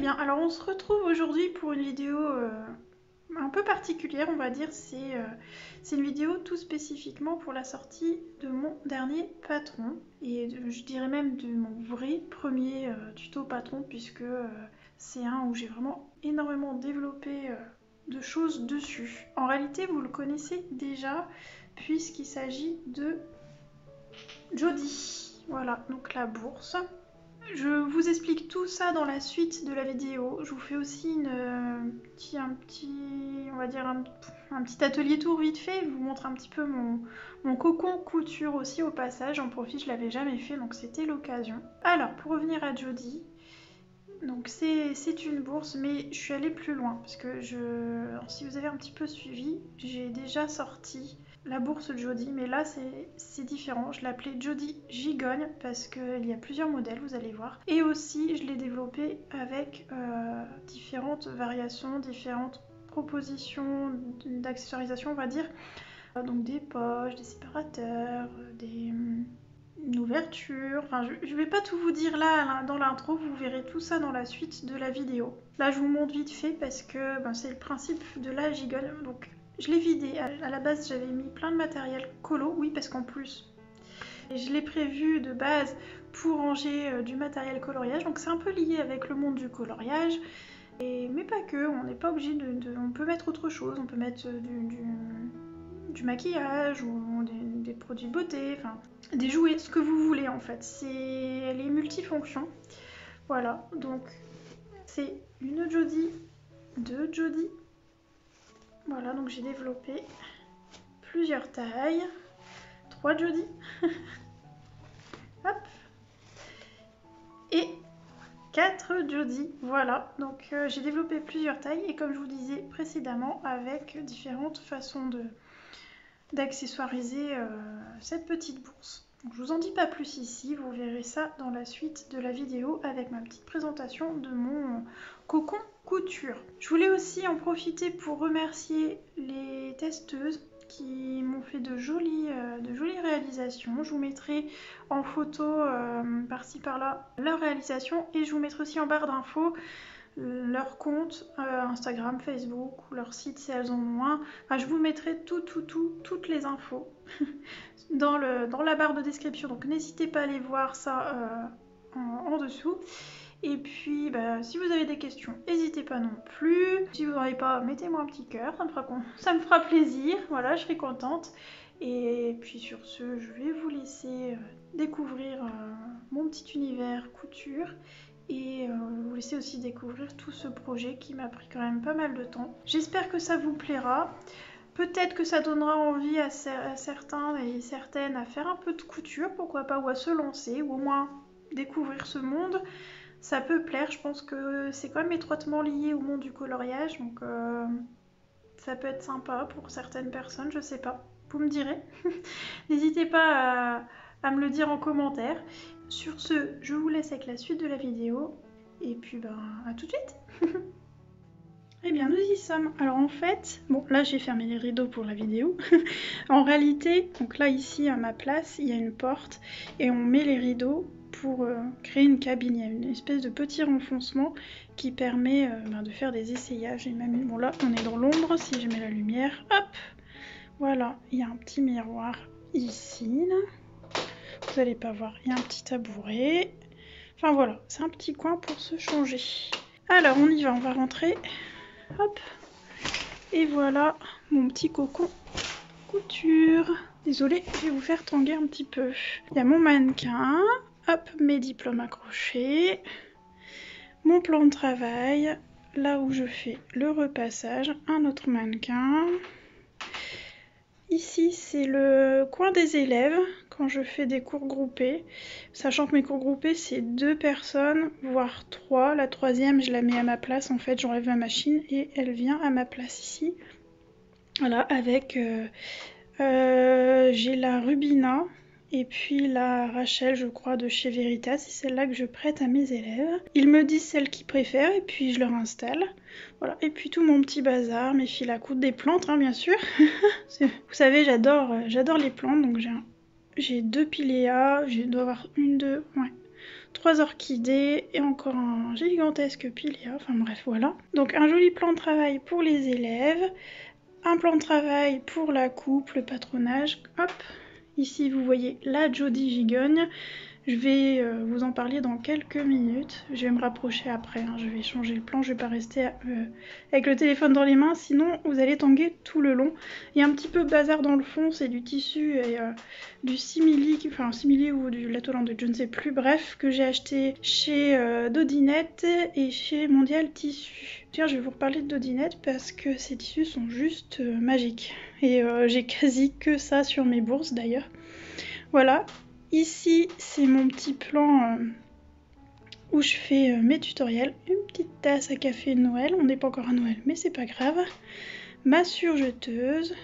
bien, alors on se retrouve aujourd'hui pour une vidéo un peu particulière, on va dire. C'est une vidéo tout spécifiquement pour la sortie de mon dernier patron, et je dirais même de mon vrai premier tuto patron, puisque c'est un où j'ai vraiment énormément développé de choses dessus. En réalité, vous le connaissez déjà, puisqu'il s'agit de Jody. Voilà, donc la bourse. Je vous explique tout ça dans la suite de la vidéo. Je vous fais aussi un petit atelier tour vite fait. Je vous montre un petit peu mon cocon couture aussi au passage. J'en profite, je l'avais jamais fait, donc c'était l'occasion. Alors, pour revenir à Jody, donc c'est une bourse, mais je suis allée plus loin parce que alors, si vous avez un petit peu suivi, j'ai déjà sorti la bourse Jody, mais là c'est différent. Je l'appelais Jody Gigogne parce qu'il y a plusieurs modèles, vous allez voir. Et aussi, je l'ai développée avec différentes variations, différentes propositions d'accessoirisation, on va dire. Donc des poches, des séparateurs, une ouverture. Enfin, je vais pas tout vous dire là dans l'intro, vous verrez tout ça dans la suite de la vidéo. Là, je vous montre vite fait parce que c'est le principe de la gigogne. Donc, je l'ai vidé. À la base, j'avais mis plein de matériel colo. Oui, parce qu'en plus, je l'ai prévu de base pour ranger du matériel coloriage. Donc, c'est un peu lié avec le monde du coloriage. Mais pas que, on n'est pas obligé on peut mettre autre chose. On peut mettre du maquillage ou des produits beauté, enfin des jouets, ce que vous voulez en fait. Elle est multifonction. Voilà, donc c'est une Jody, deux Jody. Voilà, donc j'ai développé plusieurs tailles, 3 Jody. Hop. Et 4 Jody. Voilà, donc j'ai développé plusieurs tailles et comme je vous disais précédemment, avec différentes façons d'accessoiriser cette petite bourse. Donc, je vous en dis pas plus ici, vous verrez ça dans la suite de la vidéo avec ma petite présentation de mon cocon couture. Je voulais aussi en profiter pour remercier les testeuses qui m'ont fait de jolies réalisations. Je vous mettrai en photo par-ci par-là leur réalisation et je vous mettrai aussi en barre d'infos leur compte Instagram, Facebook ou leur site si elles en ont un. Enfin, je vous mettrai toutes les infos dans la barre de description. Donc n'hésitez pas à aller voir ça en dessous. Et puis, si vous avez des questions, n'hésitez pas non plus. Si vous n'en avez pas, mettez-moi un petit cœur, ça me fera plaisir. Voilà, je serai contente. Et puis sur ce, je vais vous laisser découvrir mon petit univers couture et vous laisser aussi découvrir tout ce projet qui m'a pris quand même pas mal de temps. J'espère que ça vous plaira. Peut-être que ça donnera envie à certains et certaines à faire un peu de couture, pourquoi pas, ou à se lancer, ou au moins découvrir ce monde. Ça peut plaire, je pense que c'est quand même étroitement lié au monde du coloriage, donc ça peut être sympa pour certaines personnes, je sais pas. Vous me direz. N'hésitez pas à me le dire en commentaire. Sur ce, je vous laisse avec la suite de la vidéo. Et puis, à tout de suite. Eh bien, nous y sommes. Alors en fait, bon, là j'ai fermé les rideaux pour la vidéo. En réalité, donc là ici à ma place, il y a une porte et on met les rideaux pour créer une cabine. Il y a une espèce de petit renfoncement qui permet de faire des essayages. Et même, bon là, on est dans l'ombre. Si je mets la lumière, hop, voilà, il y a un petit miroir ici. Là. Vous n'allez pas voir, il y a un petit tabouret. Enfin voilà, c'est un petit coin pour se changer. Alors on y va, on va rentrer. Hop. Et voilà mon petit cocon couture. Désolée, je vais vous faire tanguer un petit peu. Il y a mon mannequin. Hop, mes diplômes accrochés. Mon plan de travail. Là où je fais le repassage. Un autre mannequin. Ici, c'est le coin des élèves quand je fais des cours groupés. Sachant que mes cours groupés, c'est 2 personnes, voire 3. La troisième, je la mets à ma place. En fait, j'enlève ma machine et elle vient à ma place ici. Voilà, avec... j'ai la Rubina et puis la Rachel, je crois, de chez Veritas. C'est celle-là que je prête à mes élèves. Ils me disent celle qu'ils préfèrent et puis je leur installe. Voilà, et puis tout mon petit bazar, mes fils à coudre, des plantes, hein, bien sûr. Vous savez, j'adore les plantes, donc j'ai 2 piléas, je dois avoir 1, 2, ouais, 3 orchidées et encore un gigantesque pilia, enfin bref voilà. Donc un joli plan de travail pour les élèves, un plan de travail pour la coupe, le patronage, hop. Ici vous voyez la Jodie Gigogne. Je vais vous en parler dans quelques minutes. Je vais me rapprocher après, hein. Je vais changer le plan, je vais pas rester avec le téléphone dans les mains, sinon vous allez tanguer tout le long. Il y a un petit peu de bazar dans le fond, c'est du tissu et du simili, enfin simili ou du Latolande, je ne sais plus, bref, que j'ai acheté chez Dodinette et chez Mondial Tissu. Tiens, je vais vous reparler de Dodinette parce que ces tissus sont juste magiques. Et j'ai quasi que ça sur mes bourses d'ailleurs. Voilà. Ici, c'est mon petit plan où je fais mes tutoriels. Une petite tasse à café de Noël. On n'est pas encore à Noël, mais c'est pas grave. Ma surjeteuse.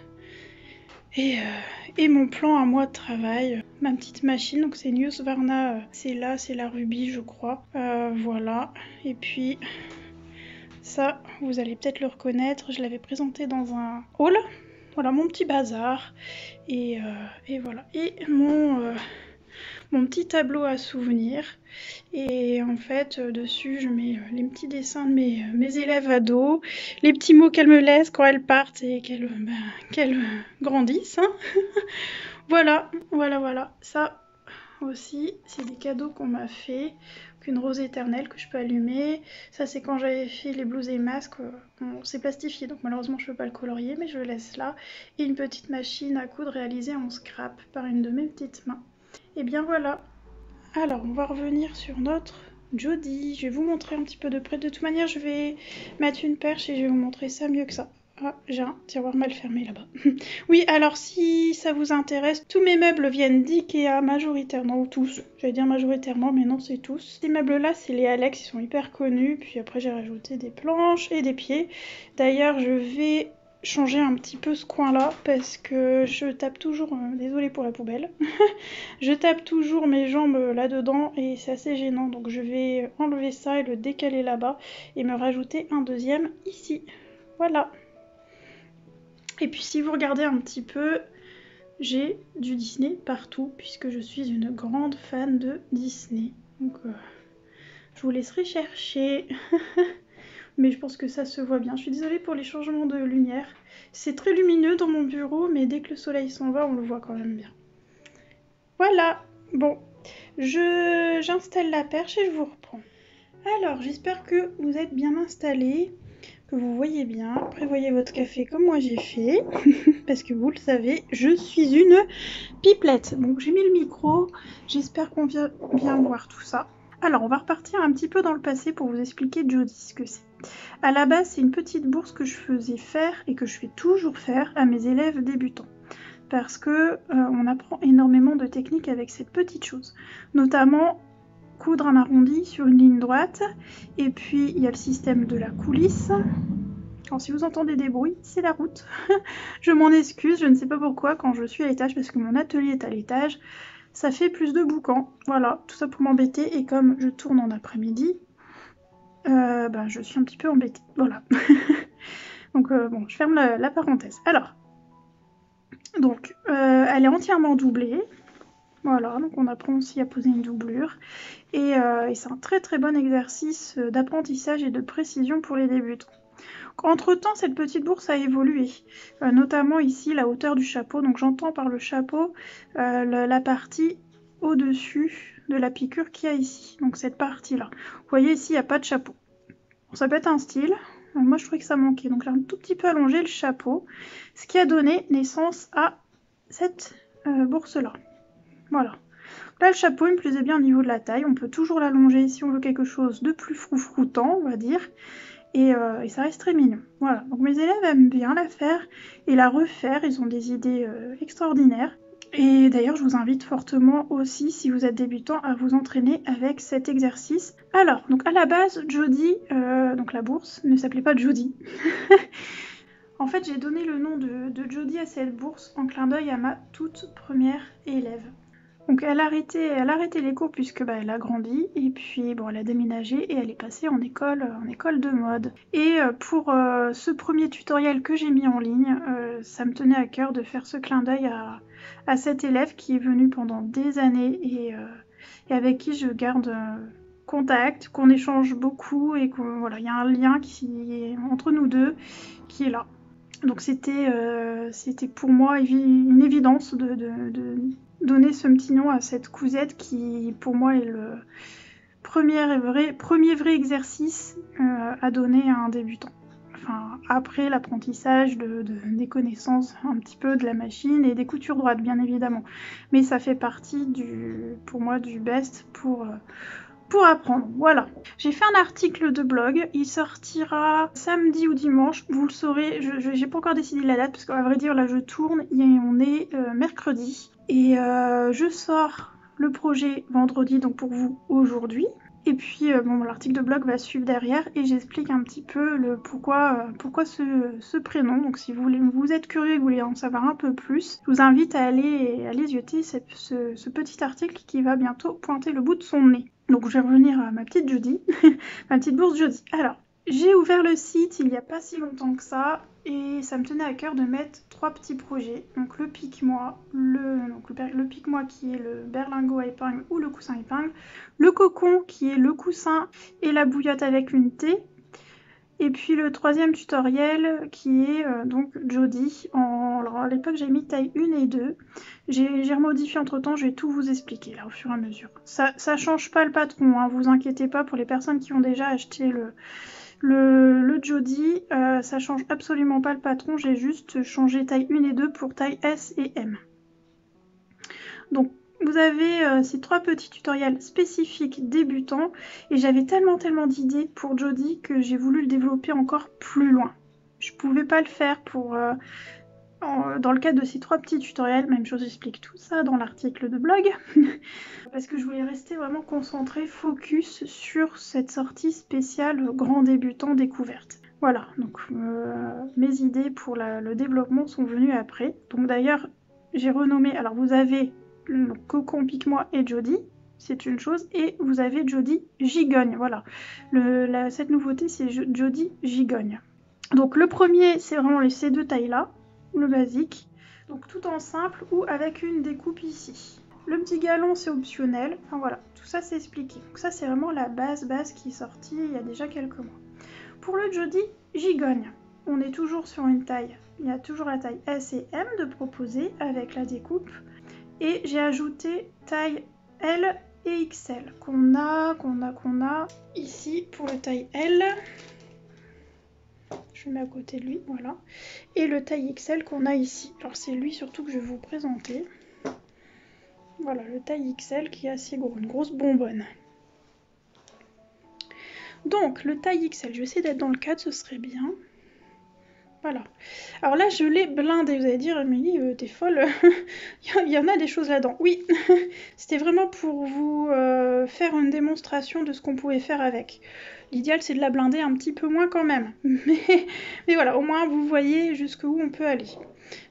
Et mon plan à moi de travail. Ma petite machine. Donc c'est une Husqvarna. C'est la Ruby, je crois. Voilà. Et puis, ça, vous allez peut-être le reconnaître. Je l'avais présenté dans un haul. Voilà, mon petit bazar. Et voilà. Et mon petit tableau à souvenirs. Et en fait, dessus, je mets les petits dessins de mes élèves ados, les petits mots qu'elles me laissent quand elles partent et qu'elles grandissent. Hein. Voilà. Ça aussi, c'est des cadeaux qu'on m'a fait. Une rose éternelle que je peux allumer. Ça, c'est quand j'avais fait les blouses et masques. C'est plastifié, donc malheureusement, je peux pas le colorier, mais je le laisse là. Et une petite machine à coudre réalisée en scrap par une de mes petites mains. Et bien voilà. Alors, on va revenir sur notre Jodie. Je vais vous montrer un petit peu de près. De toute manière, je vais mettre une perche et je vais vous montrer ça mieux que ça. Ah, j'ai un tiroir mal fermé là-bas. Oui, alors si ça vous intéresse, tous mes meubles viennent d'Ikea majoritairement, ou tous. J'allais dire majoritairement, mais non, c'est tous. Ces meubles-là, c'est les Alex, ils sont hyper connus. Puis après, j'ai rajouté des planches et des pieds. D'ailleurs, je vais changer un petit peu ce coin-là parce que je tape toujours, désolée pour la poubelle, je tape toujours mes jambes là-dedans et c'est assez gênant. Donc je vais enlever ça et le décaler là-bas et me rajouter un deuxième ici. Voilà. Et puis si vous regardez un petit peu, j'ai du Disney partout puisque je suis une grande fan de Disney. Donc je vous laisserai chercher. Mais je pense que ça se voit bien. Je suis désolée pour les changements de lumière. C'est très lumineux dans mon bureau, mais dès que le soleil s'en va, on le voit quand même bien. Voilà. Bon, j'installe la perche et je vous reprends. Alors, j'espère que vous êtes bien installés, que vous voyez bien. Prévoyez votre café comme moi j'ai fait, parce que vous le savez, je suis une pipelette. Donc j'ai mis le micro, j'espère qu'on vient bien voir tout ça. Alors, on va repartir un petit peu dans le passé pour vous expliquer Jodie, ce que c'est. À la base, c'est une petite bourse que je faisais faire et que je fais toujours faire à mes élèves débutants. Parce que on apprend énormément de techniques avec cette petite chose. Notamment, coudre un arrondi sur une ligne droite. Et puis, il y a le système de la coulisse. Alors, si vous entendez des bruits, c'est la route. Je m'en excuse, je ne sais pas pourquoi quand je suis à l'étage, parce que mon atelier est à l'étage. Ça fait plus de boucan. Voilà, tout ça pour m'embêter. Et comme je tourne en après-midi, je suis un petit peu embêtée. Voilà. Donc bon, je ferme la parenthèse. Alors, donc, elle est entièrement doublée. Voilà, donc on apprend aussi à poser une doublure. Et c'est un très très bon exercice d'apprentissage et de précision pour les débutants. Entre-temps, cette petite bourse a évolué, notamment ici la hauteur du chapeau. Donc j'entends par le chapeau la partie au-dessus de la piqûre qu'il y a ici. Donc cette partie-là. Vous voyez ici, il n'y a pas de chapeau. Ça peut être un style. Moi, je trouvais que ça manquait. Donc j'ai un tout petit peu allongé le chapeau, ce qui a donné naissance à cette bourse-là. Voilà. Là, le chapeau, il me plaisait bien au niveau de la taille. On peut toujours l'allonger si on veut quelque chose de plus froufroutant, on va dire. Et ça reste très mignon. Voilà. Donc mes élèves aiment bien la faire et la refaire. Ils ont des idées extraordinaires. Et d'ailleurs, je vous invite fortement aussi, si vous êtes débutant, à vous entraîner avec cet exercice. Alors, donc à la base, Jodie, donc la bourse, ne s'appelait pas Jodie. En fait, j'ai donné le nom de Jodie à cette bourse en clin d'œil à ma toute première élève. Donc elle a arrêté les cours puisque elle a grandi et puis bon, elle a déménagé et elle est passée en école de mode. Et pour ce premier tutoriel que j'ai mis en ligne, ça me tenait à cœur de faire ce clin d'œil à cette élève qui est venue pendant des années et avec qui je garde contact, qu'on échange beaucoup et qu'il voilà, y a un lien qui est entre nous deux qui est là. Donc c'était pour moi une évidence de donner ce petit nom à cette cousette qui pour moi est le premier vrai exercice à donner à un débutant. Enfin, après l'apprentissage des connaissances un petit peu de la machine et des coutures droites bien évidemment. Mais ça fait partie pour moi du best pour apprendre. Voilà. J'ai fait un article de blog, il sortira samedi ou dimanche, vous le saurez, j'ai pas encore décidé la date parce qu'à vrai dire là je tourne et on est mercredi. Et je sors le projet vendredi, donc pour vous aujourd'hui. Et puis l'article de blog va suivre derrière et j'explique un petit peu le pourquoi ce prénom. Donc si vous êtes curieux et que vous voulez en savoir un peu plus, je vous invite à aller zioter ce petit article qui va bientôt pointer le bout de son nez. Donc je vais revenir à ma petite Jody, ma petite bourse Jody. Alors, j'ai ouvert le site il n'y a pas si longtemps que ça et ça me tenait à cœur de mettre 3 petits projets. Donc le pique-moi, le pique-moi qui est le berlingot à épingle ou le coussin épingle, le cocon qui est le coussin et la bouillotte avec une thé. Et puis le troisième tutoriel qui est donc Jody. Alors à l'époque j'ai mis taille 1 et 2. J'ai remodifié entre temps, je vais tout vous expliquer là au fur et à mesure. Ça change pas le patron, hein, vous inquiétez pas pour les personnes qui ont déjà acheté le Jody, ça change absolument pas le patron, j'ai juste changé taille 1 et 2 pour taille S et M. Donc vous avez ces 3 petits tutoriels spécifiques débutants et j'avais tellement d'idées pour Jody que j'ai voulu le développer encore plus loin. Je pouvais pas le faire dans le cadre de ces 3 petits tutoriels, même chose, j'explique tout ça dans l'article de blog, parce que je voulais rester vraiment concentrée, focus sur cette sortie spéciale grand débutant découverte. Voilà, donc mes idées pour le développement sont venues après. Donc d'ailleurs, j'ai renommé, alors vous avez le cocon, pique-moi et Jody, c'est une chose, et vous avez Jody gigogne, voilà. Cette nouveauté, c'est Jody gigogne. Donc le premier, c'est vraiment ces 2 tailles-là, le basique, donc tout en simple ou avec une découpe ici. Le petit galon, c'est optionnel, enfin voilà, tout ça c'est expliqué. Donc ça, c'est vraiment la base qui est sortie il y a déjà quelques mois. Pour le Jody gigogne, on est toujours sur une taille, il y a toujours la taille S et M de proposer avec la découpe. Et j'ai ajouté taille L et XL qu'on a ici pour le taille L. Je mets à côté de lui, voilà. Et le taille XL qu'on a ici. Alors c'est lui surtout que je vais vous présenter. Voilà, le taille XL qui est assez gros, une grosse bonbonne. Donc le taille XL, je vais essayer d'être dans le cadre, ce serait bien. Voilà. Alors là, je l'ai blindé. Vous allez dire, Amélie, t'es folle. Il y en a des choses là-dedans. Oui, c'était vraiment pour vous faire une démonstration de ce qu'on pouvait faire avec. L'idéal, c'est de la blinder un petit peu moins quand même. Mais voilà, au moins, vous voyez jusqu'où on peut aller.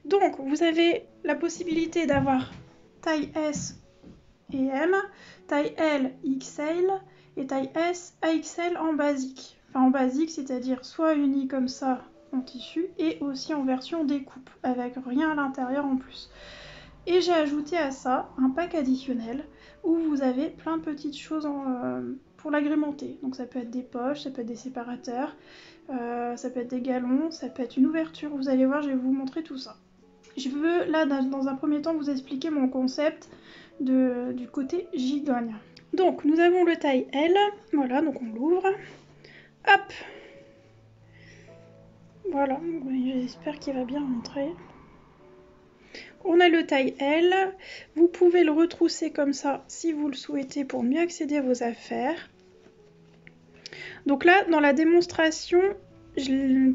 Donc, vous avez la possibilité d'avoir taille S et M, taille L, XL et taille S, AXL en basique. Enfin, en basique, c'est-à-dire soit uni comme ça, en tissu et aussi en version découpe avec rien à l'intérieur en plus. Et j'ai ajouté à ça un pack additionnel où vous avez plein de petites choses pour l'agrémenter. Donc ça peut être des poches, ça peut être des séparateurs, ça peut être des galons, ça peut être une ouverture. Vous allez voir, je vais vous montrer tout ça. Je veux là dans un premier temps vous expliquer mon concept du côté gigogne. Donc nous avons le taille L, voilà, donc on l'ouvre. Hop! Voilà, j'espère qu'il va bien rentrer. On a le taille L, vous pouvez le retrousser comme ça si vous le souhaitez pour mieux accéder à vos affaires. Donc là, dans la démonstration,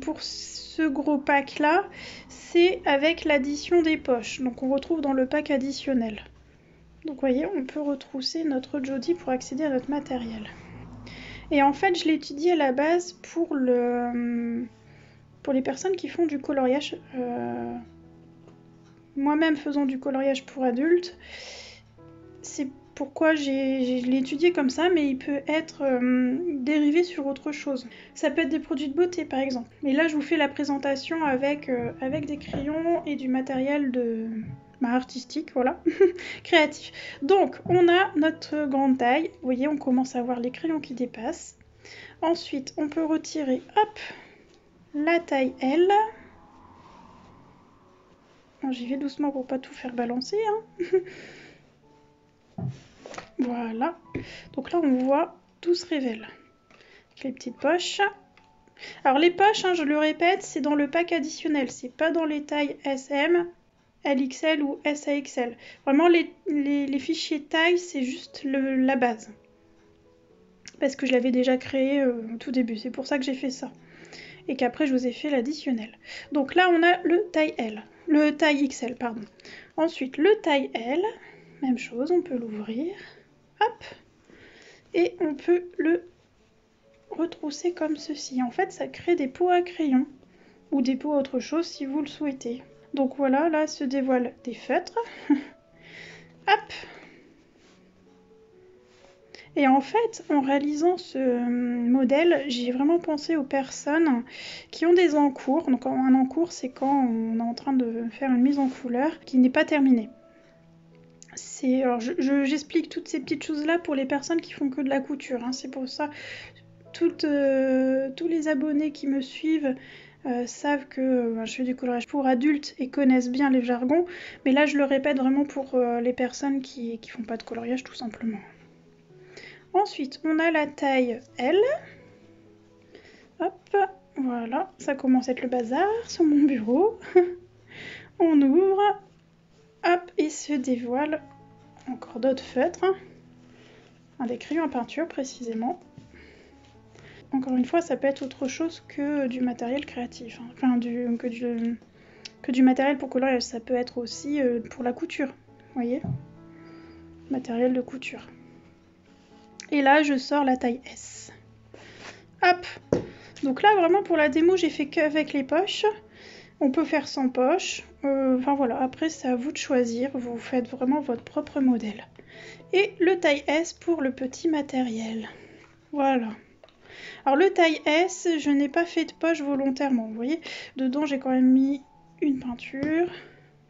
pour ce gros pack là, c'est avec l'addition des poches. Donc on retrouve dans le pack additionnel. Donc vous voyez, on peut retrousser notre Jody pour accéder à notre matériel. Et en fait, je l'ai étudié à la base pour les personnes qui font du coloriage, moi-même faisant du coloriage pour adultes, c'est pourquoi je l'ai étudié comme ça, mais il peut être dérivé sur autre chose. Ça peut être des produits de beauté par exemple. Mais là je vous fais la présentation avec des crayons et du matériel artistique, voilà, créatif. Donc, on a notre grande taille. Vous voyez, on commence à voir les crayons qui dépassent. Ensuite, on peut retirer, hop, la taille L. J'y vais doucement pour pas tout faire balancer, hein. Voilà. Donc là, on voit, tout se révèle. Avec les petites poches. Alors les poches, hein, je le répète, c'est dans le pack additionnel. C'est pas dans les tailles SM, LXL ou SAXL. Vraiment, les fichiers taille, c'est juste la base. Parce que je l'avais déjà créé au tout début. C'est pour ça que j'ai fait ça. Et qu'après, je vous ai fait l'additionnel. Donc là, on a le taille L. Le taille XL, pardon. Ensuite, le taille L. Même chose, on peut l'ouvrir. Hop. Et on peut le retrousser comme ceci. En fait, ça crée des pots à crayon. Ou des pots à autre chose si vous le souhaitez. Donc voilà, là se dévoilent des feutres. Hop. Et en fait, en réalisant ce modèle, j'ai vraiment pensé aux personnes qui ont des encours. Donc un encours, c'est quand on est en train de faire une mise en couleur qui n'est pas terminée. Alors j'explique toutes ces petites choses-là pour les personnes qui font que de la couture. Hein. C'est pour ça, tous les abonnés qui me suivent savent que je fais du coloriage pour adultes et connaissent bien les jargons. Mais là, je le répète vraiment pour les personnes qui font pas de coloriage, tout simplement. Ensuite, on a la taille L. Hop, voilà, ça commence à être le bazar sur mon bureau. On ouvre, hop, et se dévoile encore d'autres feutres. Des crayons à peinture, précisément. Encore une fois, ça peut être autre chose que du matériel créatif. Hein. Enfin, que du matériel pour coloriage. Ça peut être aussi pour la couture, vous voyez, matériel de couture. Et là, je sors la taille S. Hop. Donc là, vraiment, pour la démo, j'ai fait qu'avec les poches. On peut faire sans poche. Enfin, voilà. Après, c'est à vous de choisir. Vous faites vraiment votre propre modèle. Et le taille S pour le petit matériel. Voilà. Alors, le taille S, je n'ai pas fait de poche volontairement. Vous voyez, dedans, j'ai quand même mis une peinture.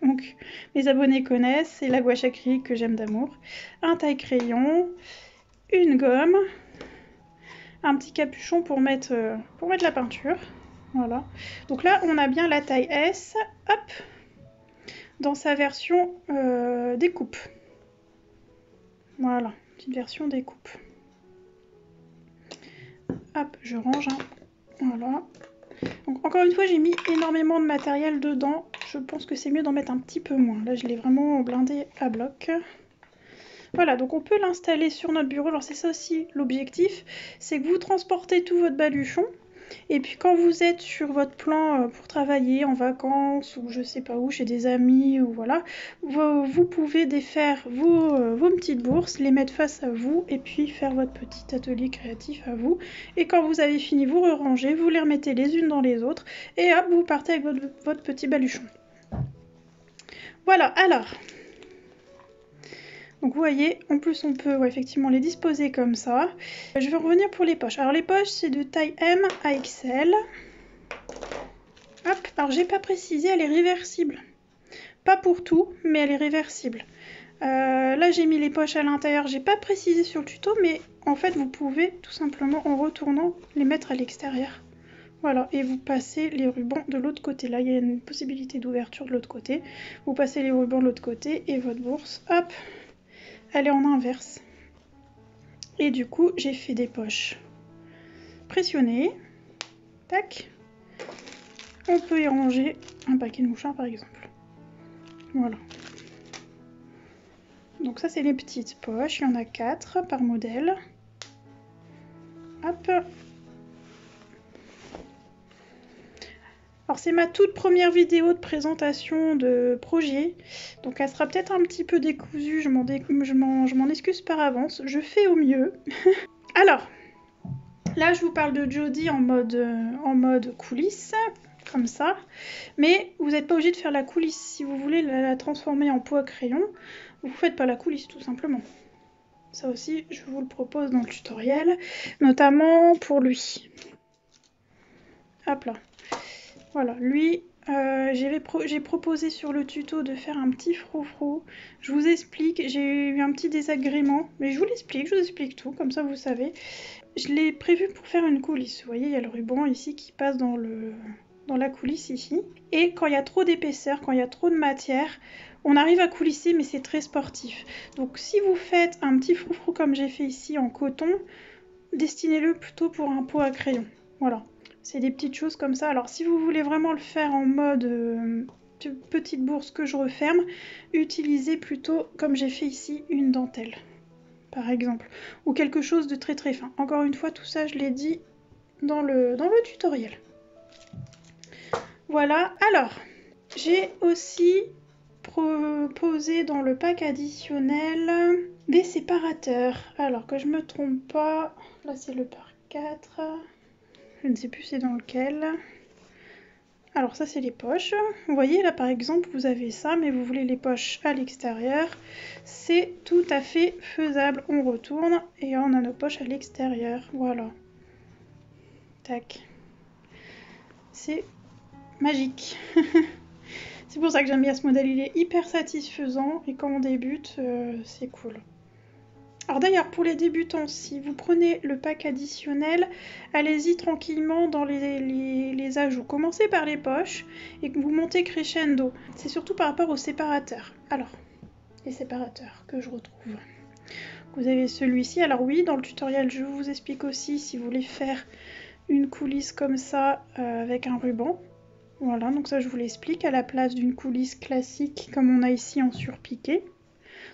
Donc, mes abonnés connaissent. C'est la gouache acrylique que j'aime d'amour. Un taille crayon. Une gomme, un petit capuchon pour mettre la peinture. Voilà. Donc là, on a bien la taille S, hop, dans sa version découpe. Voilà, petite version découpe. Hop, je range. Hein. Voilà. Donc encore une fois, j'ai mis énormément de matériel dedans. Je pense que c'est mieux d'en mettre un petit peu moins. Là, je l'ai vraiment blindé à bloc. Voilà, donc on peut l'installer sur notre bureau. Alors c'est ça aussi l'objectif, c'est que vous transportez tout votre baluchon. Et puis quand vous êtes sur votre plan pour travailler en vacances ou je sais pas où, chez des amis ou voilà, vous pouvez défaire vos petites bourses, les mettre face à vous et puis faire votre petit atelier créatif à vous. Et quand vous avez fini, vous rangez, vous les remettez les unes dans les autres et hop, vous partez avec votre petit baluchon. Voilà, alors... Donc vous voyez, en plus on peut effectivement les disposer comme ça. Je vais revenir pour les poches. Alors les poches, c'est de taille M à XL. Hop, alors j'ai pas précisé, elle est réversible. Pas pour tout, mais elle est réversible. Là j'ai mis les poches à l'intérieur, j'ai pas précisé sur le tuto, mais en fait vous pouvez tout simplement en retournant les mettre à l'extérieur. Voilà, et vous passez les rubans de l'autre côté. Là il y a une possibilité d'ouverture de l'autre côté. Vous passez les rubans de l'autre côté et votre bourse, hop, elle est en inverse. Et du coup, j'ai fait des poches pressionnées. Tac. On peut y ranger un paquet de mouchoirs, par exemple. Voilà. Donc ça, c'est les petites poches. Il y en a 4 par modèle. Hop. Alors c'est ma toute première vidéo de présentation de projet, donc elle sera peut-être un petit peu décousue, je m'en excuse par avance, je fais au mieux. Alors, là je vous parle de Jodie en mode coulisse, comme ça, mais vous n'êtes pas obligé de faire la coulisse. Si vous voulez la transformer en pot à crayon, vous ne faites pas la coulisse tout simplement. Ça aussi, je vous le propose dans le tutoriel, notamment pour lui. Hop là. Voilà, lui, J'ai proposé sur le tuto de faire un petit froufrou. Je vous explique, j'ai eu un petit désagrément, mais je vous explique tout, comme ça vous savez. Je l'ai prévu pour faire une coulisse. Vous voyez, il y a le ruban ici qui passe dans la coulisse ici. Et quand il y a trop d'épaisseur, quand il y a trop de matière, on arrive à coulisser, mais c'est très sportif. Donc si vous faites un petit froufrou comme j'ai fait ici en coton, destinez-le plutôt pour un pot à crayon. Voilà. C'est des petites choses comme ça. Alors si vous voulez vraiment le faire en mode petite bourse que je referme, utilisez plutôt, comme j'ai fait ici, une dentelle, par exemple. Ou quelque chose de très très fin. Encore une fois, tout ça, je l'ai dit dans le tutoriel. Voilà. Alors, j'ai aussi proposé dans le pack additionnel des séparateurs. Alors que je me trompe pas, là c'est le par 4. Je ne sais plus c'est dans lequel. Alors ça c'est les poches. Vous voyez là par exemple vous avez ça mais vous voulez les poches à l'extérieur. C'est tout à fait faisable. On retourne et on a nos poches à l'extérieur. Voilà. Tac. C'est magique. C'est pour ça que j'aime bien ce modèle. Il est hyper satisfaisant et quand on débute c'est cool. Alors d'ailleurs, pour les débutants, si vous prenez le pack additionnel, allez-y tranquillement dans les ajouts. Commencez par les poches et vous montez crescendo. C'est surtout par rapport aux séparateurs. Alors, les séparateurs que je retrouve. Vous avez celui-ci. Alors oui, dans le tutoriel, je vous explique aussi si vous voulez faire une coulisse comme ça avec un ruban. Voilà, donc ça je vous l'explique à la place d'une coulisse classique comme on a ici en surpiqué.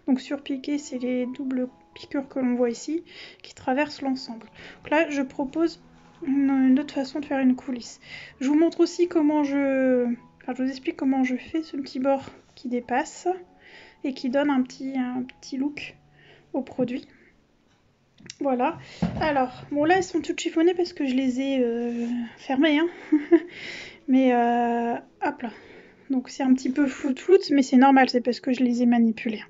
Donc surpiqué, c'est les doubles piqûres que l'on voit ici qui traversent l'ensemble. Donc là, je propose une autre façon de faire une coulisse. Je vous montre aussi comment je vous explique comment je fais ce petit bord qui dépasse et qui donne un petit look au produit. Voilà. Alors, bon là, elles sont toutes chiffonnées parce que je les ai fermées. Hein. Mais hop là. Donc c'est un petit peu floute, mais c'est normal, c'est parce que je les ai manipulées.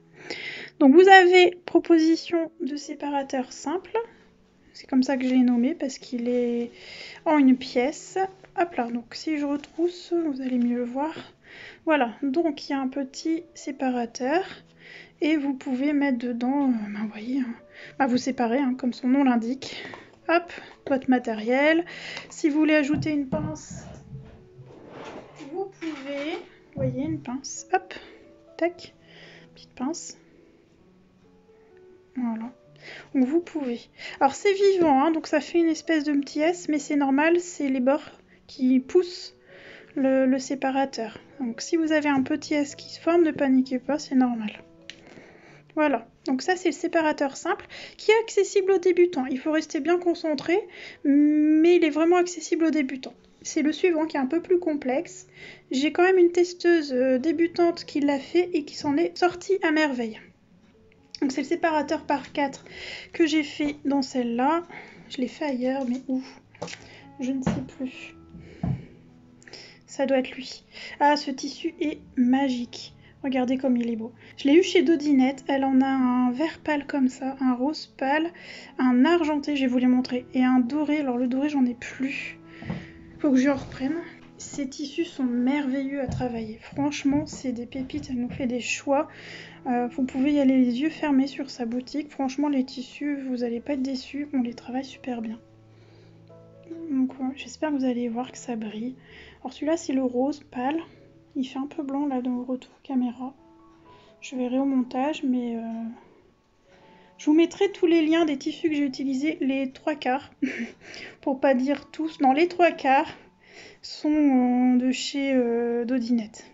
Donc vous avez proposition de séparateur simple, c'est comme ça que je l'ai nommé parce qu'il est en une pièce. Hop là, donc si je retrousse, vous allez mieux le voir. Voilà, donc il y a un petit séparateur et vous pouvez mettre dedans, vous voyez, vous séparez comme son nom l'indique. Hop, votre matériel. Si vous voulez ajouter une pince, vous pouvez, vous voyez une pince, hop, tac, petite pince. Voilà, donc vous pouvez. Alors c'est vivant, donc ça fait une espèce de petit S, mais c'est normal, c'est les bords qui poussent le séparateur. Donc si vous avez un petit S qui se forme, ne paniquez pas, c'est normal. Voilà, donc ça c'est le séparateur simple qui est accessible aux débutants. Il faut rester bien concentré, mais il est vraiment accessible aux débutants. C'est le suivant qui est un peu plus complexe. J'ai quand même une testeuse débutante qui l'a fait et qui s'en est sortie à merveille. Donc c'est le séparateur par 4 que j'ai fait dans celle-là. Je l'ai fait ailleurs, mais où? Je ne sais plus. Ça doit être lui. Ah, ce tissu est magique. Regardez comme il est beau. Je l'ai eu chez Dodinette. Elle en a un vert pâle comme ça, un rose pâle, un argenté, je vais vous les montrer, et un doré. Alors le doré, j'en ai plus. Faut que je en reprenne. Ces tissus sont merveilleux à travailler. Franchement, c'est des pépites. Elle nous fait des choix. Vous pouvez y aller les yeux fermés sur sa boutique. Franchement, les tissus, vous n'allez pas être déçus. On les travaille super bien. Donc, j'espère que vous allez voir que ça brille. Alors, celui-là, c'est le rose pâle. Il fait un peu blanc là dans le retour caméra. Je verrai au montage, mais je vous mettrai tous les liens des tissus que j'ai utilisés, les 3/4, pour pas dire tous. Non, les 3/4 sont de chez Dodinette.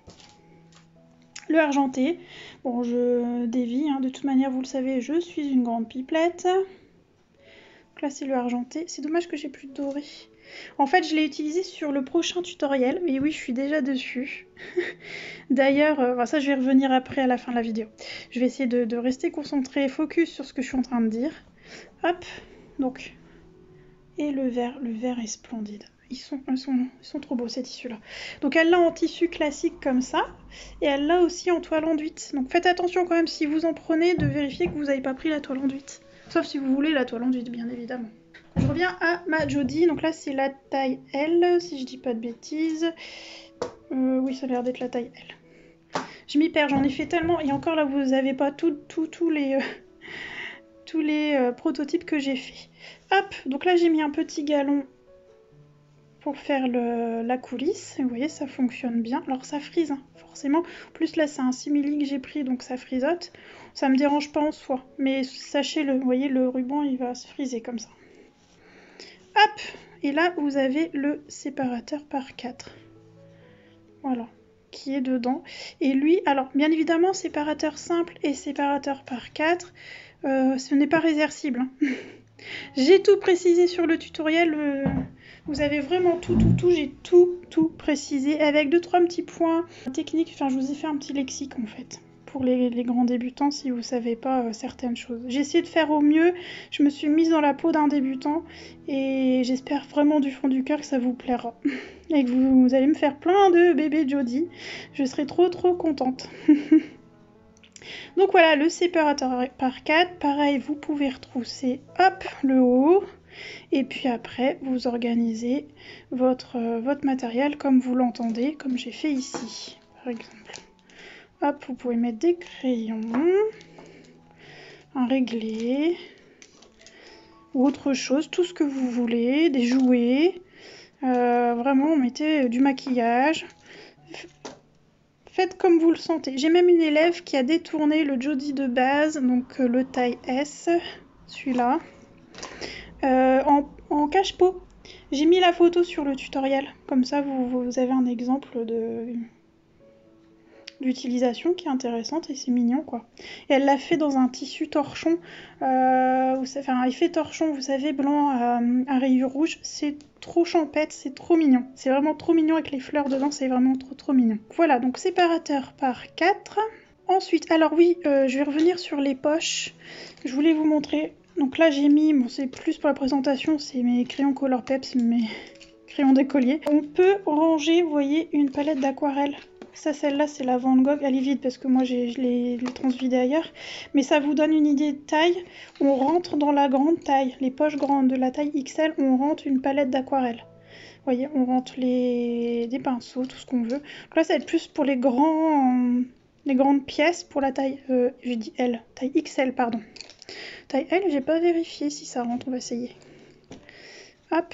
Le argenté, bon je dévie, de toute manière vous le savez, je suis une grande pipelette. Donc là c'est le argenté, c'est dommage que j'ai plus de doré. En fait je l'ai utilisé sur le prochain tutoriel, mais oui je suis déjà dessus. D'ailleurs, ça je vais revenir après à la fin de la vidéo. Je vais essayer de rester concentrée, focus sur ce que je suis en train de dire. Hop, donc, et le vert est splendide. Ils sont trop beaux ces tissus-là. Donc elle l'a en tissu classique comme ça, et elle l'a aussi en toile enduite. Donc faites attention quand même si vous en prenez de vérifier que vous n'avez pas pris la toile enduite. Sauf si vous voulez la toile enduite, bien évidemment. Je reviens à ma Jodie. Donc là c'est la taille L, si je dis pas de bêtises. Oui, ça a l'air d'être la taille L. Je m'y perds, j'en ai fait tellement. Et encore là, vous n'avez pas tous les prototypes que j'ai fait. Hop, donc là j'ai mis un petit galon pour faire la coulisse. Et vous voyez, ça fonctionne bien. Alors ça frise, hein, forcément. En plus là, c'est un simili que j'ai pris, donc ça frisote. Ça me dérange pas en soi. Mais sachez-le, vous voyez, le ruban, il va se friser comme ça. Hop, et là, vous avez le séparateur par 4. Voilà, qui est dedans. Et lui, alors, bien évidemment, séparateur simple et séparateur par 4, ce n'est pas réversible. Hein. J'ai tout précisé sur le tutoriel. Vous avez vraiment tout. J'ai tout précisé avec 2-3 petits points techniques. Enfin, je vous ai fait un petit lexique en fait pour les grands débutants si vous ne savez pas certaines choses. J'ai essayé de faire au mieux. Je me suis mise dans la peau d'un débutant et j'espère vraiment du fond du cœur que ça vous plaira et que vous allez me faire plein de bébés Jody. Je serai trop contente. Donc voilà, le séparateur par 4, pareil, vous pouvez retrousser, hop, le haut, et puis après, vous organisez votre matériel comme vous l'entendez, comme j'ai fait ici, par exemple. Hop, vous pouvez mettre des crayons, un réglé, ou autre chose, tout ce que vous voulez, des jouets, vraiment, mettez du maquillage. Faites comme vous le sentez. J'ai même une élève qui a détourné le Jody de base, donc le taille S, celui-là, en cache-pot. J'ai mis la photo sur le tutoriel, comme ça vous avez un exemple d'utilisation qui est intéressante et c'est mignon quoi. Et elle l'a fait dans un tissu torchon, enfin effet torchon, vous savez, blanc à rayures rouges, c'est trop champêtre, c'est trop mignon. C'est vraiment trop mignon avec les fleurs dedans, c'est vraiment trop mignon. Voilà, donc séparateur par 4. Ensuite, alors oui, je vais revenir sur les poches. Je voulais vous montrer. Donc là j'ai mis, bon c'est plus pour la présentation, c'est mes crayons Colourpeps, mes crayons d'écolier. On peut ranger, vous voyez, une palette d'aquarelle. Ça, celle-là, c'est la Van Gogh. Elle est vide parce que moi, je l'ai transvidée ailleurs. Mais ça vous donne une idée de taille. On rentre dans la grande taille. Les poches grandes de la taille XL, on rentre une palette d'aquarelle. Vous voyez, on rentre des pinceaux, tout ce qu'on veut. Donc là, ça va être plus pour les grandes pièces pour la taille, je dis L, taille XL, pardon. Taille L, j'ai pas vérifié si ça rentre. On va essayer. Hop,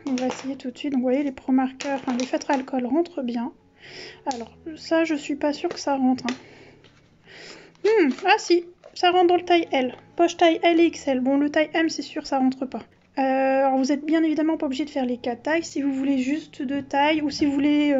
on va essayer tout de suite. Donc vous voyez, les pro-marqueurs, enfin, les feutres à alcool rentrent bien. Alors, ça, je suis pas sûre que ça rentre. Hein. Ah si, ça rentre dans le taille L. Poche taille L et XL. Bon, le taille M, c'est sûr, ça rentre pas. Alors, vous êtes bien évidemment pas obligé de faire les 4 tailles. Si vous voulez juste 2 tailles, ou si vous voulez,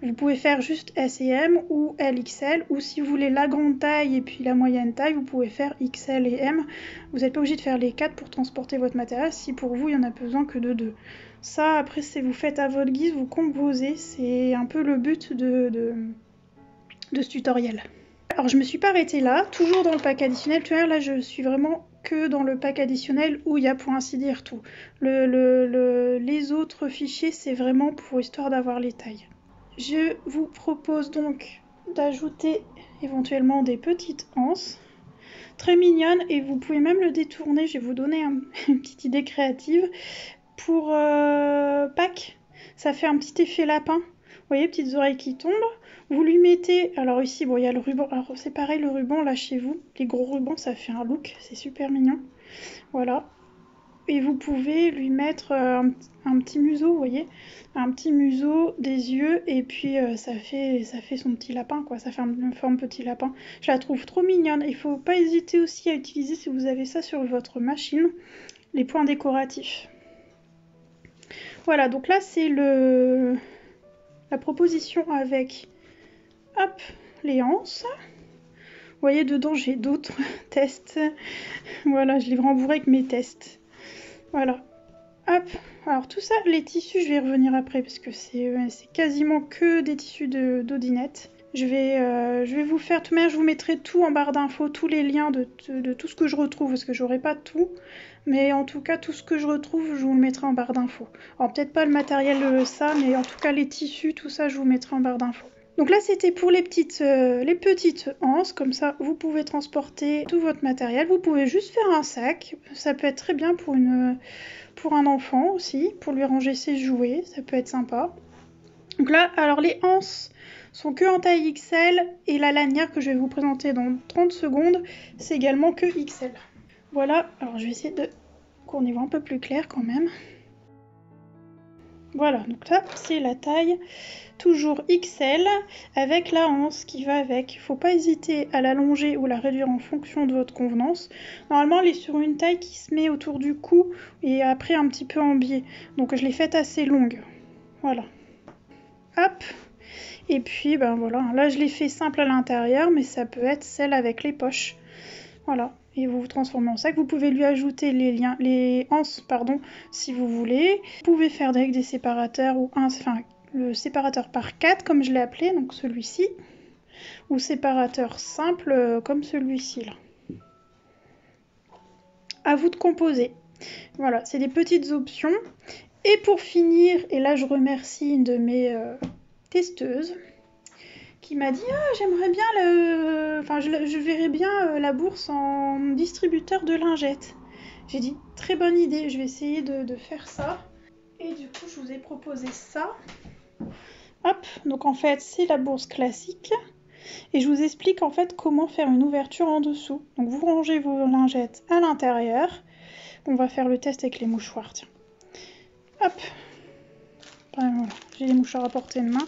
vous pouvez faire juste S et M, ou LXL, ou si vous voulez la grande taille et puis la moyenne taille, vous pouvez faire XL et M. Vous n'êtes pas obligé de faire les 4 pour transporter votre matériel, si pour vous, il n'y en a besoin que de 2. Ça, après, si vous faites à votre guise, vous composez. C'est un peu le but de ce tutoriel. Alors, je me suis pas arrêtée là, toujours dans le pack additionnel. Tu vois, là, je suis vraiment que dans le pack additionnel où il y a pour ainsi dire tout. Les autres fichiers, c'est vraiment pour histoire d'avoir les tailles. Je vous propose donc d'ajouter éventuellement des petites anses. Très mignonnes, et vous pouvez même le détourner. Je vais vous donner une petite idée créative. Pour Pâques, ça fait un petit effet lapin. Vous voyez, petites oreilles qui tombent. Vous lui mettez, alors ici, bon, il y a le ruban. Alors c'est pareil, le ruban là chez vous. Les gros rubans, ça fait un look, c'est super mignon. Voilà. Et vous pouvez lui mettre un petit museau, vous voyez, un petit museau, des yeux, et puis ça fait son petit lapin, quoi. Ça fait une forme petit lapin. Je la trouve trop mignonne. Il ne faut pas hésiter aussi à utiliser, si vous avez ça sur votre machine, les points décoratifs. Voilà, donc là c'est la proposition avec, hop, les anses. Vous voyez, dedans j'ai d'autres tests. Voilà, je l'ai rembourré avec mes tests. Voilà. Hop, alors tout ça, les tissus, je vais y revenir après parce que c'est quasiment que des tissus d'Audinette. Je vais vous faire, de toute manière, je vous mettrai tout en barre d'infos, tous les liens de tout ce que je retrouve, parce que j'aurai pas tout, mais en tout cas, tout ce que je retrouve, je vous le mettrai en barre d'infos. Alors peut-être pas le matériel, ça, mais en tout cas, les tissus, tout ça, je vous mettrai en barre d'infos. Donc là, c'était pour les petites anses, comme ça, vous pouvez transporter tout votre matériel. Vous pouvez juste faire un sac, ça peut être très bien pour un enfant aussi, pour lui ranger ses jouets, ça peut être sympa. Donc là, alors les anses sont que en taille XL et la lanière que je vais vous présenter dans 30 secondes, c'est également que XL. Voilà, alors je vais essayer de qu'on y voit un peu plus clair quand même. Voilà, donc là c'est la taille toujours XL avec la anse qui va avec. Il ne faut pas hésiter à l'allonger ou la réduire en fonction de votre convenance. Normalement elle est sur une taille qui se met autour du cou et après un petit peu en biais. Donc je l'ai faite assez longue. Voilà. Hop. Et puis ben voilà, là je l'ai fait simple à l'intérieur, mais ça peut être celle avec les poches. Voilà. Et vous transformez en sac. Vous pouvez lui ajouter les anses, pardon, si vous voulez. Vous pouvez faire avec des séparateurs ou le séparateur par 4 comme je l'ai appelé, donc celui-ci, ou séparateur simple comme celui-ci là. À vous de composer. Voilà, c'est des petites options. Et pour finir, et là je remercie une de mes testeuses qui m'a dit ah j'aimerais bien je verrais bien la bourse en distributeur de lingettes. J'ai dit très bonne idée, je vais essayer de faire ça. Et du coup je vous ai proposé ça. Hop, donc en fait c'est la bourse classique et je vous explique en fait comment faire une ouverture en dessous. Donc vous rangez vos lingettes à l'intérieur. On va faire le test avec les mouchoirs, tiens. Hop, voilà, j'ai les mouchoirs à portée de main.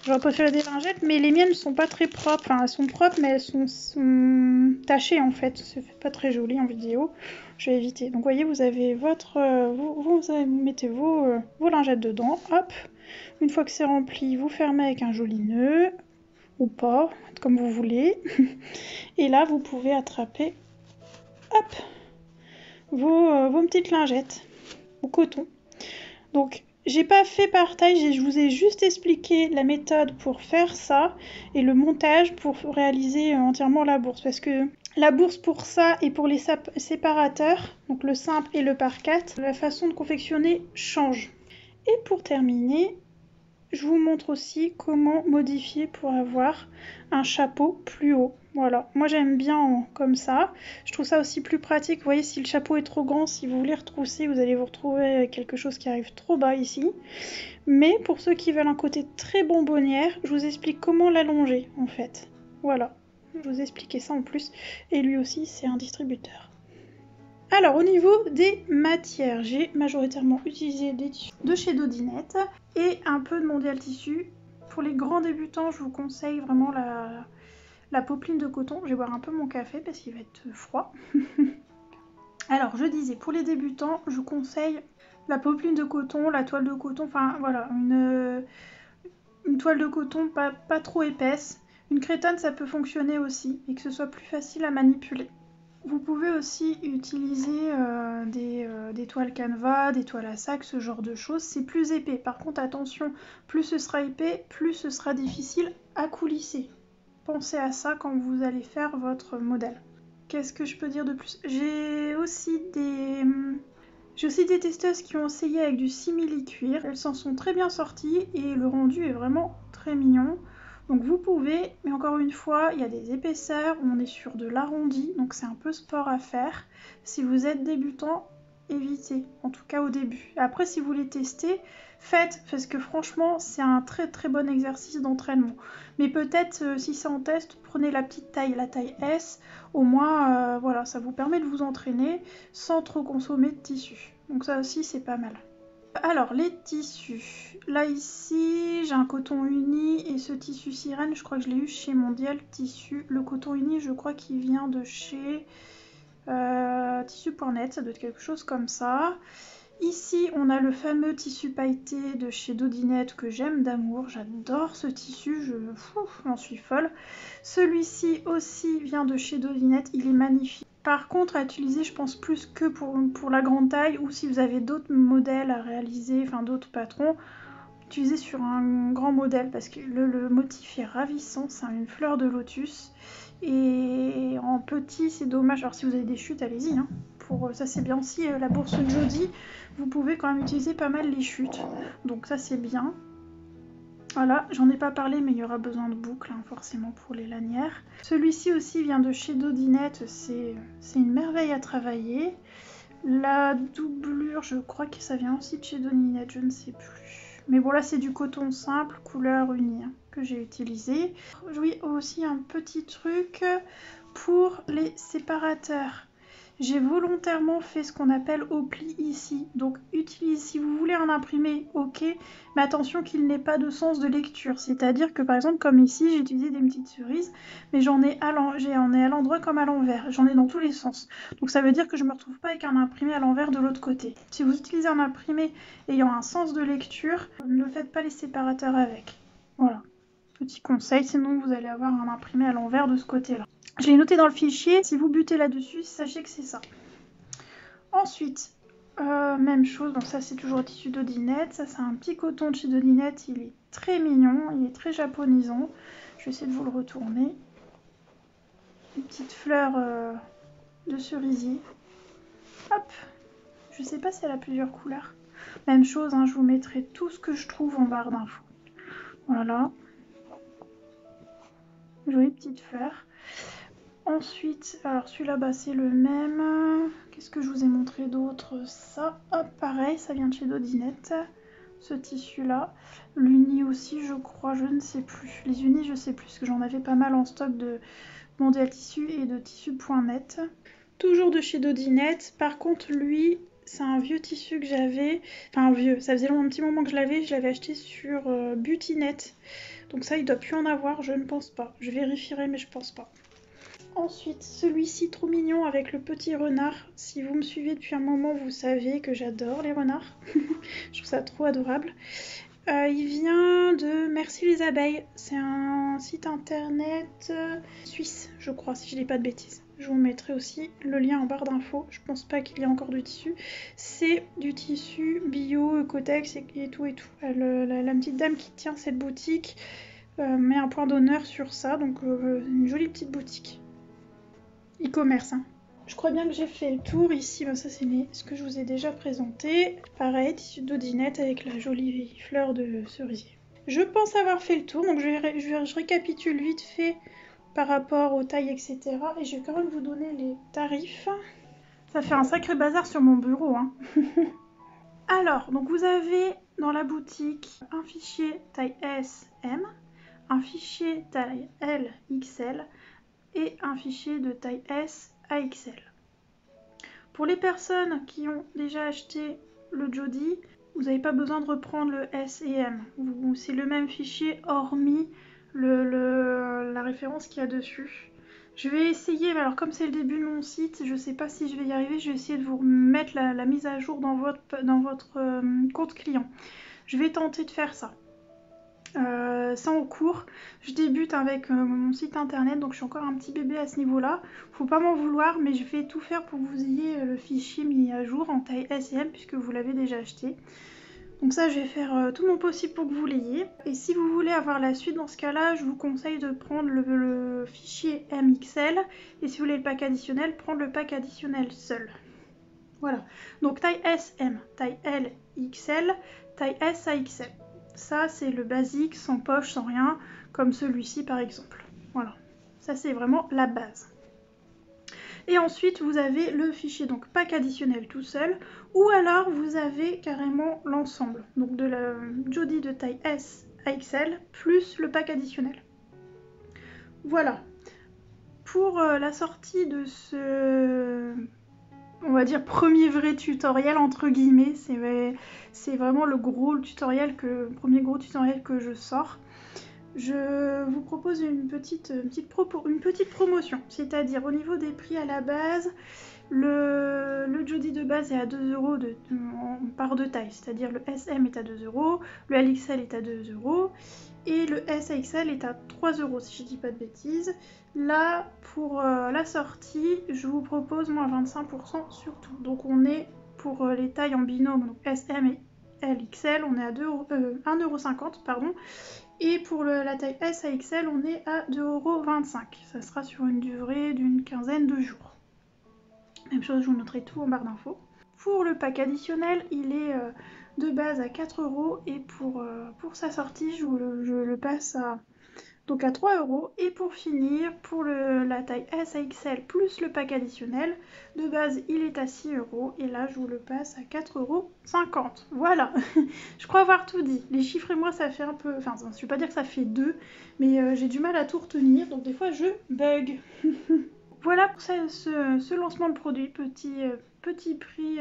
J'aurais préféré des lingettes, mais les miennes ne sont pas très propres. Enfin, elles sont propres, mais elles sont tachées en fait. C'est pas très joli en vidéo. Je vais éviter. Donc, vous voyez, vous avez vous mettez vos lingettes dedans. Hop. Une fois que c'est rempli, vous fermez avec un joli nœud. Ou pas, comme vous voulez. Et là, vous pouvez attraper, hop, vos petites lingettes au coton. Donc, j'ai pas fait par taille, je vous ai juste expliqué la méthode pour faire ça et le montage pour réaliser entièrement la bourse. Parce que la bourse pour ça et pour les séparateurs, donc le simple et le par 4, la façon de confectionner change. Et pour terminer, je vous montre aussi comment modifier pour avoir un chapeau plus haut. Voilà, moi j'aime bien comme ça. Je trouve ça aussi plus pratique. Vous voyez, si le chapeau est trop grand, si vous voulez retrousser, vous allez vous retrouver avec quelque chose qui arrive trop bas ici. Mais pour ceux qui veulent un côté très bonbonnière, je vous explique comment l'allonger en fait. Voilà, je vous ai expliqué ça en plus. Et lui aussi, c'est un distributeur. Alors, au niveau des matières, j'ai majoritairement utilisé des tissus de chez Dodinette et un peu de Mondial Tissu. Pour les grands débutants, je vous conseille vraiment la popeline de coton. Je vais boire un peu mon café parce qu'il va être froid. Alors, je disais, pour les débutants, je vous conseille la popeline de coton, la toile de coton, enfin voilà, une toile de coton pas trop épaisse. Une crétonne, ça peut fonctionner aussi et que ce soit plus facile à manipuler. Vous pouvez aussi utiliser des toiles canevas, des toiles à sac, ce genre de choses. C'est plus épais. Par contre, attention, plus ce sera épais, plus ce sera difficile à coulisser. Pensez à ça quand vous allez faire votre modèle. Qu'est-ce que je peux dire de plus ? J'ai aussi des testeuses qui ont essayé avec du simili-cuir. Elles s'en sont très bien sorties et le rendu est vraiment très mignon. Donc vous pouvez, mais encore une fois, il y a des épaisseurs, on est sur de l'arrondi, donc c'est un peu sport à faire. Si vous êtes débutant, évitez, en tout cas au début. Après, si vous voulez tester, faites, parce que franchement, c'est un très très bon exercice d'entraînement. Mais peut-être, si c'est en test, prenez la petite taille, la taille S, au moins, voilà, ça vous permet de vous entraîner sans trop consommer de tissu. Donc ça aussi, c'est pas mal. Alors, les tissus. Là, ici, j'ai un coton uni et ce tissu sirène, je crois que je l'ai eu chez Mondial Tissu. Le coton uni, je crois qu'il vient de chez tissu.net, ça doit être quelque chose comme ça. Ici, on a le fameux tissu pailleté de chez Dodinette que j'aime d'amour. J'adore ce tissu, j'en suis folle. Celui-ci aussi vient de chez Dodinette, il est magnifique. Par contre, à utiliser, je pense plus que pour la grande taille ou si vous avez d'autres modèles à réaliser, enfin d'autres patrons, utilisez sur un grand modèle parce que le motif est ravissant, c'est une fleur de lotus. Et en petit, c'est dommage. Alors si vous avez des chutes, allez-y. Hein. Ça, c'est bien aussi la bourse Jody. Vous pouvez quand même utiliser pas mal les chutes. Donc ça, c'est bien. Voilà, j'en ai pas parlé, mais il y aura besoin de boucles, hein, forcément, pour les lanières. Celui-ci aussi vient de chez Dodinette, c'est une merveille à travailler. La doublure, je crois que ça vient aussi de chez Dodinette, je ne sais plus. Mais bon là c'est du coton simple, couleur unie, hein, que j'ai utilisé. Oui, aussi un petit truc pour les séparateurs. J'ai volontairement fait ce qu'on appelle au pli ici. Donc si vous voulez un imprimé, ok, mais attention qu'il n'ait pas de sens de lecture. C'est-à-dire que par exemple comme ici, j'ai utilisé des petites cerises, mais j'en ai à l'endroit comme à l'envers. J'en ai dans tous les sens. Donc ça veut dire que je ne me retrouve pas avec un imprimé à l'envers de l'autre côté. Si vous utilisez un imprimé ayant un sens de lecture, ne faites pas les séparateurs avec. Voilà. Petit conseil, sinon vous allez avoir un imprimé à l'envers de ce côté-là. Je l'ai noté dans le fichier, si vous butez là-dessus, sachez que c'est ça. Ensuite, même chose, donc ça c'est toujours tissu d'Odinette, ça c'est un petit coton de chez Odinette, il est très mignon, il est très japonisant. Je vais essayer de vous le retourner. Une petite fleur de cerisier. Hop, je sais pas si elle a plusieurs couleurs. Même chose, hein, je vous mettrai tout ce que je trouve en barre d'infos. Voilà. Jolie petite fleur. Ensuite, alors celui-là, bah, c'est le même. Qu'est-ce que je vous ai montré d'autre? Ça, hop, pareil, ça vient de chez Dodinette. Ce tissu-là. L'uni aussi, je crois, je ne sais plus. Les unis, je sais plus, parce que j'en avais pas mal en stock de Mondial Tissu et de tissu.net. Toujours de chez Dodinette. Par contre, lui, c'est un vieux tissu que j'avais. Enfin, vieux, ça faisait un petit moment que je l'avais acheté sur Butinette. Donc ça, il doit plus en avoir, je ne pense pas. Je vérifierai, mais je pense pas. Ensuite, celui-ci trop mignon avec le petit renard. Si vous me suivez depuis un moment, vous savez que j'adore les renards. Je trouve ça trop adorable. Il vient de Merci les abeilles. C'est un site internet suisse, je crois, si je dis pas de bêtises. Je vous mettrai aussi le lien en barre d'infos. Je pense pas qu'il y ait encore du tissu. C'est du tissu bio, Ecotex et tout et tout. La petite dame qui tient cette boutique met un point d'honneur sur ça. Donc une jolie petite boutique. E-commerce, hein. Je crois bien que j'ai fait le tour ici, ben ça c'est ce que je vous ai déjà présenté. Pareil, tissu d'Odinette avec la jolie fleur de cerisier. Je pense avoir fait le tour, donc je récapitule vite fait par rapport aux tailles, etc. Et je vais quand même vous donner les tarifs. Ça fait un sacré bazar sur mon bureau, hein. Alors, donc vous avez dans la boutique un fichier taille S, M, un fichier taille L, XL, et un fichier de taille S à XL. Pour les personnes qui ont déjà acheté le Jodi, vous n'avez pas besoin de reprendre le S et M. C'est le même fichier hormis la référence qu'il y a dessus. Je vais essayer, mais alors comme c'est le début de mon site, je ne sais pas si je vais y arriver, je vais essayer de vous mettre la mise à jour dans votre compte client. Je vais tenter de faire ça. C'est en cours, je débute avec mon site internet, donc je suis encore un petit bébé à ce niveau-là. Faut pas m'en vouloir, mais je vais tout faire pour que vous ayez le fichier mis à jour en taille S et M puisque vous l'avez déjà acheté. Donc ça, je vais faire tout mon possible pour que vous l'ayez. Et si vous voulez avoir la suite, dans ce cas-là, je vous conseille de prendre le fichier MXL. Et si vous voulez le pack additionnel, prendre le pack additionnel seul. Voilà. Donc taille S, M, taille L, XL, taille S à XL. Ça, c'est le basique, sans poche, sans rien, comme celui-ci par exemple. Voilà, ça c'est vraiment la base. Et ensuite, vous avez le fichier donc pack additionnel tout seul, ou alors vous avez carrément l'ensemble, donc de la Jodi de taille S à XL, plus le pack additionnel. Voilà. Pour la sortie de ce... on va dire premier vrai tutoriel entre guillemets, c'est vraiment le premier gros tutoriel que je sors. Je vous propose une petite promotion, c'est-à-dire au niveau des prix à la base, le Jodi de base est à 2 € en part de taille, c'est-à-dire le SM est à 2 €, le LXL est à 2 € et le SXL est à 3 € si je dis pas de bêtises. Là, pour la sortie, je vous propose moins 25% sur tout. Donc on est pour les tailles en binôme, donc SM et LXL, on est à 1,50 €, pardon. Et pour la taille S à XL, on est à 2,25 €. Ça sera sur une durée d'une quinzaine de jours. Même chose, je vous noterai tout en barre d'infos. Pour le pack additionnel, il est de base à 4 € et pour sa sortie, je le passe donc à 3 €. Et pour finir, pour la taille S à XL plus le pack additionnel, de base il est à 6 € et là je vous le passe à 4,50 €. Voilà, je crois avoir tout dit. Les chiffres et moi ça fait un peu... Enfin, je ne vais pas dire que ça fait 2, mais j'ai du mal à tout retenir, donc des fois je bug. Voilà pour ce lancement de produit, petit prix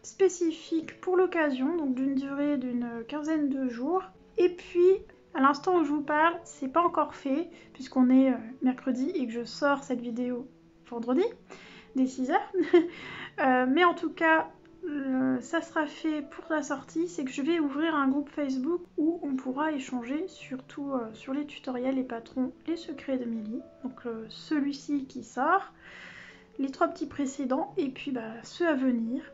spécifique pour l'occasion, donc d'une durée d'une quinzaine de jours. Et puis, à l'instant où je vous parle, c'est pas encore fait, puisqu'on est mercredi et que je sors cette vidéo vendredi, dès 6 h. Mais en tout cas, ça sera fait pour la sortie, c'est que je vais ouvrir un groupe Facebook où on pourra échanger surtout sur les tutoriels, les patrons, les secrets de Mélie. Donc celui-ci qui sort, les 3 petits précédents et puis ceux à venir.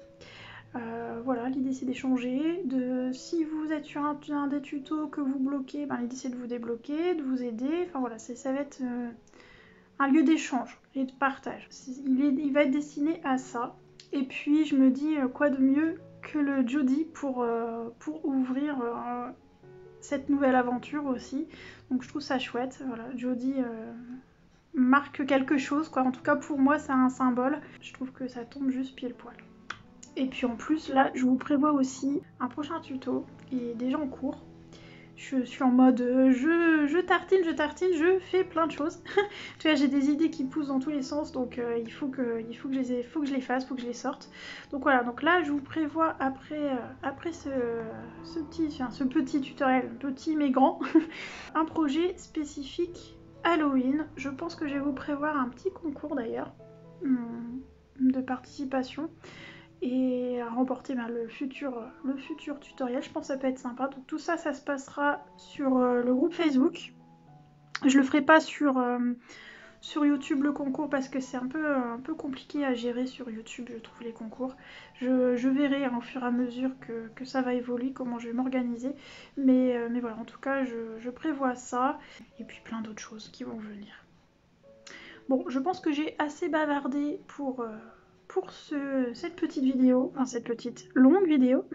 Voilà, l'idée c'est d'échanger, si vous êtes sur un des tutos que vous bloquez, l'idée c'est de vous débloquer, de vous aider, enfin voilà, ça va être un lieu d'échange et de partage. Il va être destiné à ça. Et puis je me dis quoi de mieux que le Jody pour ouvrir cette nouvelle aventure aussi. Donc je trouve ça chouette, voilà, Jody marque quelque chose, quoi. En tout cas pour moi c'est un symbole, je trouve que ça tombe juste pile poil. Et puis en plus là je vous prévois aussi un prochain tuto, il est déjà en cours. Je suis en mode je tartine, je fais plein de choses. Tu vois, j'ai des idées qui poussent dans tous les sens, donc il faut que je les fasse, faut que je les sorte. Donc voilà, donc là je vous prévois après ce petit tutoriel, petit mais grand, un projet spécifique Halloween. Je pense que je vais vous prévoir un petit concours d'ailleurs de participation et à remporter le futur tutoriel. Je pense que ça peut être sympa. Donc tout ça, ça se passera sur le groupe Facebook. Je le ferai pas sur YouTube le concours parce que c'est un peu compliqué à gérer sur YouTube, je trouve, les concours. Je verrai au fur et à mesure que ça va évoluer, comment je vais m'organiser. Mais voilà, en tout cas, je prévois ça. Et puis plein d'autres choses qui vont venir. Bon, je pense que j'ai assez bavardé pour cette petite vidéo, enfin cette petite longue vidéo.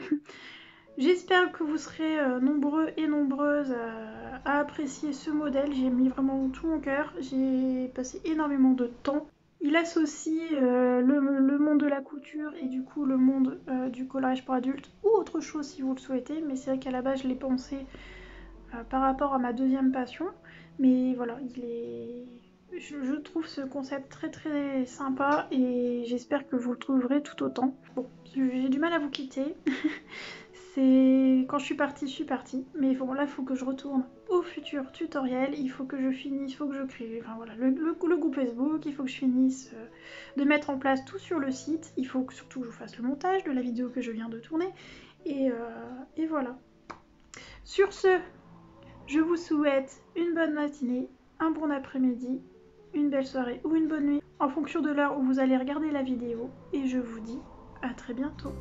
J'espère que vous serez nombreux et nombreuses à apprécier ce modèle. J'ai mis vraiment tout mon cœur, j'ai passé énormément de temps. Il associe le monde de la couture et du coup le monde du coloriage pour adultes ou autre chose si vous le souhaitez, mais c'est vrai qu'à la base je l'ai pensé par rapport à ma deuxième passion. Mais voilà, je trouve ce concept très très sympa et j'espère que vous le trouverez tout autant. Bon, j'ai du mal à vous quitter. Quand je suis partie. Mais bon, là, il faut que je retourne au futur tutoriel. Il faut que je finisse, il faut que je crée. Enfin voilà, le groupe Facebook. Il faut que je finisse de mettre en place tout sur le site. Il faut surtout que je fasse le montage de la vidéo que je viens de tourner. Et voilà. Sur ce, je vous souhaite une bonne matinée, un bon après-midi, une belle soirée ou une bonne nuit en fonction de l'heure où vous allez regarder la vidéo. Et je vous dis à très bientôt.